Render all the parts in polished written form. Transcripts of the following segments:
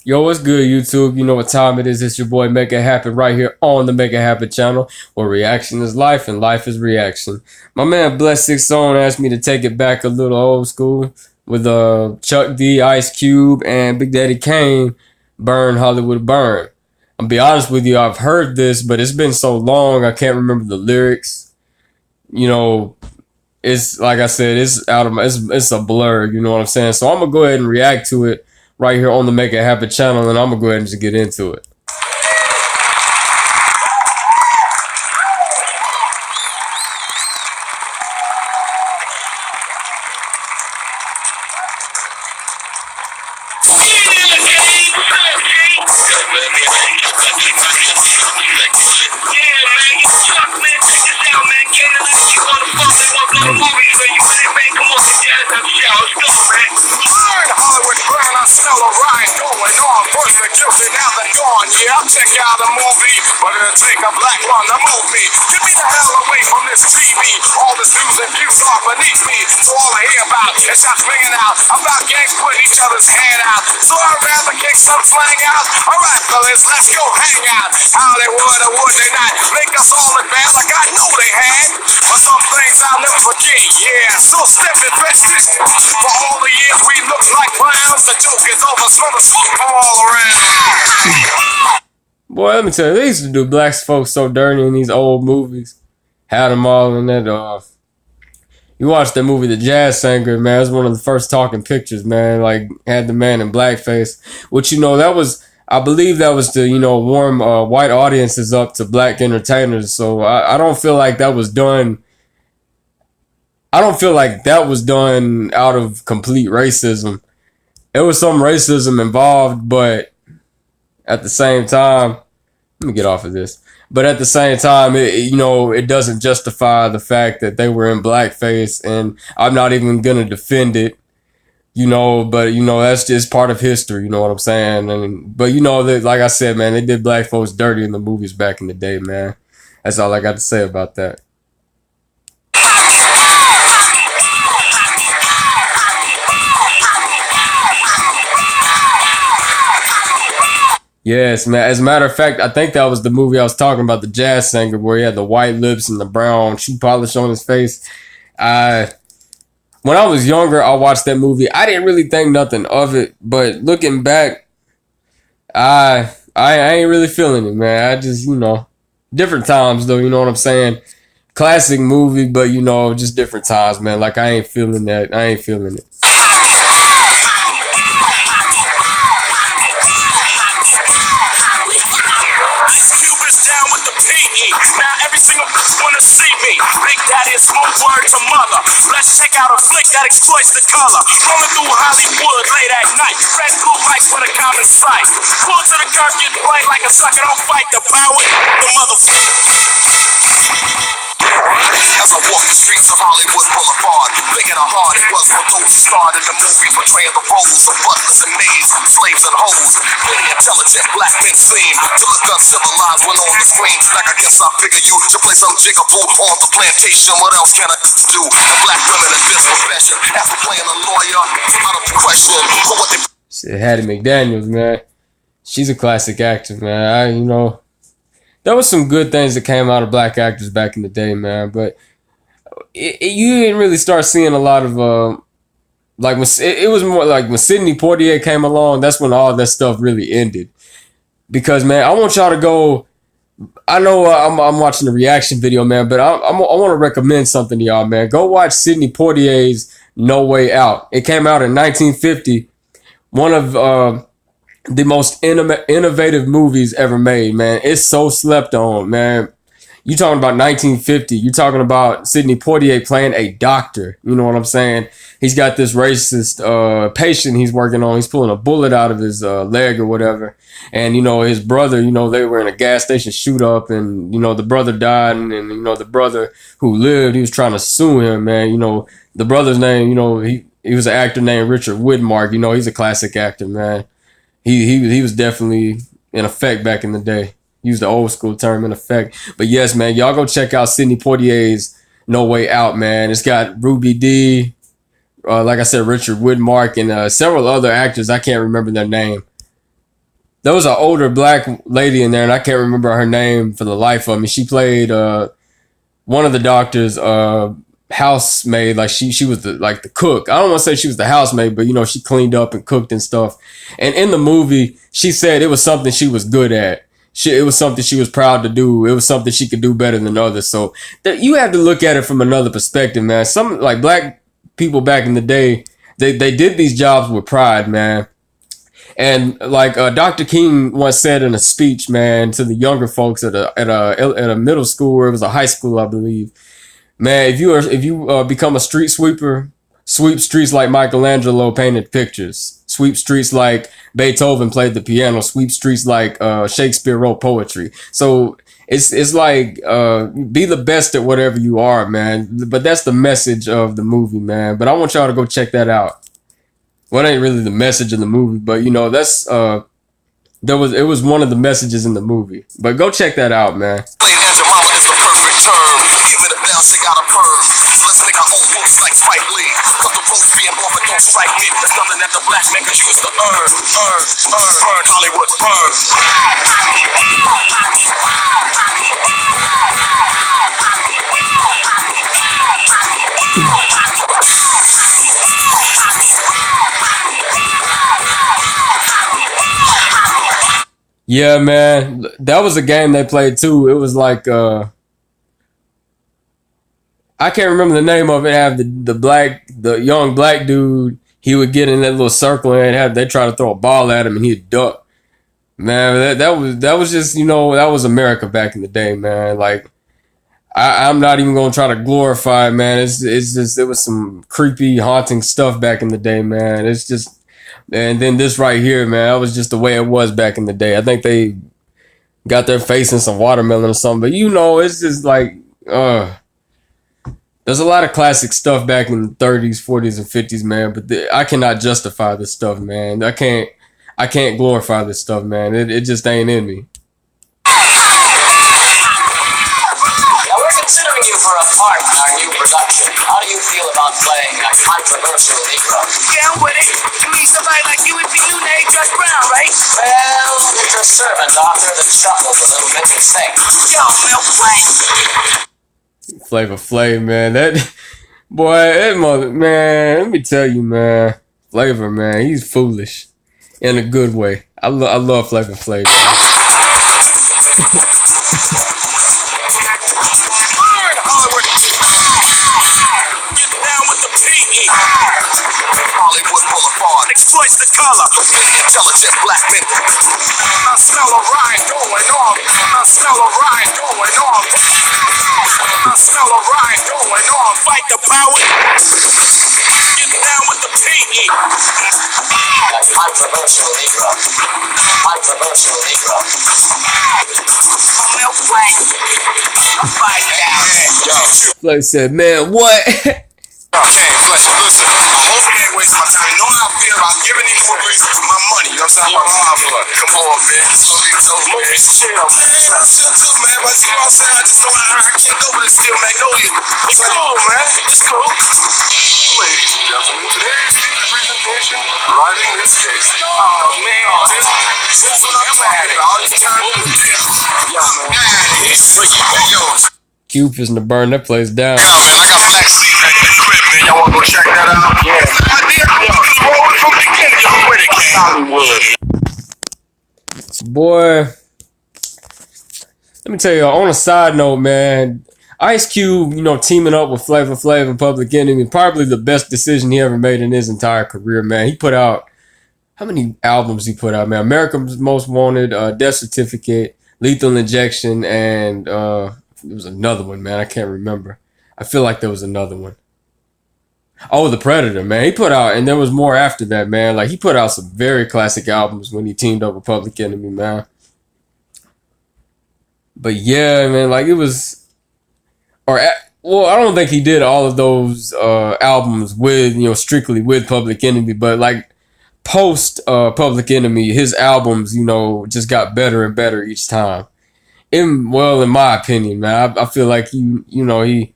Yo, what's good, YouTube? You know what time it is. It's your boy Make It Happen right here on the Make It Happen channel, where reaction is life and life is reaction. My man Bless Six Zone asked me to take it back a little old school with Chuck D, Ice Cube, and Big Daddy Kane, Burn Hollywood Burn. I'll be honest with you, I've heard this, but it's been so long I can't remember the lyrics. You know, it's like I said, it's out of my, it's a blur. You know what I'm saying? So I'm gonna go ahead and react to it right here on the Make It Happen channel, and I'm gonna go ahead and just get into it. Now they're gone, yeah, I'll check out a movie, but it'll take a black one to move me. Get me the hell away from this TV. All this news and views are beneath me. So all I hear about is shots ringing out about gangs putting each other's hand out. So I'd rather kick some slang out. Alright, fellas, let's go hang out. How they would or would they not make us all look bad like I know they had. But some things I'll never forget, yeah. So step and fetch this. For all the years we looked like clowns, the joke is over, smell the smoke from all around. Boy, let me tell you, they used to do black folks so dirty in these old movies. Had them all in that. You watched that movie, The Jazz Singer, man. It was one of the first talking pictures, man. Like, had the man in blackface. Which, that was, I believe that was to, warm white audiences up to black entertainers. So I don't feel like that was done. I don't feel like that was done out of complete racism. There was some racism involved, but at the same time, let me get off of this. But at the same time, it doesn't justify the fact that they were in blackface, and I'm not even gonna defend it, But that's just part of history. You know what I'm saying? But that, like I said, man, they did black folks dirty in the movies back in the day, man. That's all I got to say about that. Yes, man. As a matter of fact, I think that was the movie I was talking about, The Jazz Singer, where he had the white lips and the brown shoe polish on his face. When I was younger, I watched that movie. I didn't really think nothing of it, but looking back, I ain't really feeling it, man. I just, different times though, you know what I'm saying? Classic movie, but just different times, man. Like I ain't feeling that. I ain't feeling it. Now every single bitch wanna see me. Big Daddy is smooth word to mother. Let's check out a flick that exploits the color. Rolling through Hollywood late at night. Red blue lights for the common sight. Pull to the curb, get played like a sucker. Don't fight the power. The motherfucker. As I walk the streets of Hollywood Boulevard, thinking how hard it was for those who started the movie, portraying the roles of butlers and maids, slaves and hoes. Many intelligent black men seem to look uncivilized when on the screen. Stack against, I figure you to play some jigaboo on the plantation. What else can I do? The black women in this profession, after playing a lawyer, out of question for what they. Shit, Hattie McDaniels, man. She's a classic actor, man. There was some good things that came out of black actors back in the day, man. But you didn't really start seeing a lot of like when it was more like when Sidney Poitier came along. That's when all that stuff really ended. Because man, I want y'all to go. I know I'm watching the reaction video, man, but I want to recommend something to y'all, man. Go watch Sidney Poitier's No Way Out. It came out in 1950. One of the most innovative movies ever made, man. It's so slept on, man. You talking about 1950. You talking about Sidney Poitier playing a doctor. You know what I'm saying? He's got this racist patient he's working on. He's pulling a bullet out of his leg or whatever. And, his brother, they were in a gas station shoot up and, the brother died. And the brother who lived, he was trying to sue him, man. The brother's name, he was an actor named Richard Widmark. He's a classic actor, man. He was definitely in effect back in the day. Use the old school term, in effect. But yes, man, y'all go check out Sidney Poitier's No Way Out, man. It's got Ruby Dee, like I said, Richard Widmark, and several other actors. I can't remember their name. There was an older black lady in there, and I can't remember her name for the life of me. She played one of the doctors, housemaid. Like she was the cook. I don't want to say she was the housemaid, but she cleaned up and cooked and stuff. And in the movie, she said it was something she was good at. It was something she was proud to do. It was something she could do better than others. So you have to look at it from another perspective, man. Some like black people back in the day, they did these jobs with pride, man. And like Dr. King once said in a speech, man, to the younger folks at a middle school, or it was a high school, I believe. Man, if you become a street sweeper, sweep streets like Michelangelo painted pictures. Sweep streets like Beethoven played the piano. Sweep streets like Shakespeare wrote poetry. So it's like be the best at whatever you are, man. But that's the message of the movie, man. But I want y'all to go check that out. Well, it ain't really the message of the movie, but that's it was one of the messages in the movie. But go check that out, man. Playing Aunt your mama is the perfect term. Give me the bell, she got a perm. Let's make our own moves like Spike Lee. Cause the roads being blown, but don't strike me. There's nothing that the black man could use to burn Hollywood, burn. Yeah, man, that was a game they played too. It was like I can't remember the name of it. Have the young black dude. He would get in that little circle and they try to throw a ball at him and he'd duck. Man, that was just that was America back in the day, man. Like I'm not even gonna try to glorify it, man. It's just it was some creepy, haunting stuff back in the day, man. It's just. And then this right here, man, that was just the way it was back in the day. I think they got their face in some watermelon or something. But it's just like, there's a lot of classic stuff back in the 30s, 40s, and 50s, man. But I cannot justify this stuff, man. I can't glorify this stuff, man. It just ain't in me. Considering you for a part in our new production, how do you feel about playing a controversial Negro? Yeah, I'm with it. You mean somebody like you would be new name Judge Brown, right? Well, get your servant author that chuckles a little bit and sings. Yo, man, what? Flavor Flav, man. Man, let me tell you, man. Flavor, man, he's foolish in a good way. I love Flavor Flav, man. Hollywood Boulevard exploits the color. Many intelligent black men. I smell a riot going on. I smell a riot going on. I smell a riot going on. Fight the power. Get down with the PE. Controversial Negro. Controversial Negro. Man, what? Fight down. Flav said, man, what? Kane, listen, I hope you ain't waste my time. You know how I feel about giving these movies my money. You know what I'm saying? I'm hard for it. Come on, man. So, man. Chill, man. I'm chill too, man. But you know what I'm saying? I just know I can't go with it still, Magnolia. It's cool, man. It's cool. Ladies and gentlemen, today's presentation, writing this case. Oh, man. This is what I'm talking about. All these times. Yo, man. It's freaky, man. Yo. Cube is to burn that place down. Yo, man, I got black seat at the crib, man. Y'all wanna go check that out? Yeah. Boy, let me tell you, on a side note, man, Ice Cube, teaming up with Flavor Flav and Public Enemy, probably the best decision he ever made in his entire career, man. He put out, how many albums he put out, man? America's Most Wanted, Death Certificate, Lethal Injection, and there was another one, man. I can't remember. I feel like there was another one. Oh, The Predator, man. He put out, and there was more after that, man. Like, he put out some very classic albums when he teamed up with Public Enemy, man. But yeah, man, like it was, well, I don't think he did all of those albums with, strictly with Public Enemy, but like post Public Enemy, his albums, just got better and better each time. In my opinion, man, I feel like he.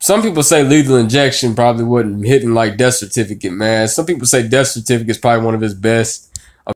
Some people say Lethal Injection probably wasn't hitting like Death Certificate, man. Some people say Death Certificate is probably one of his best.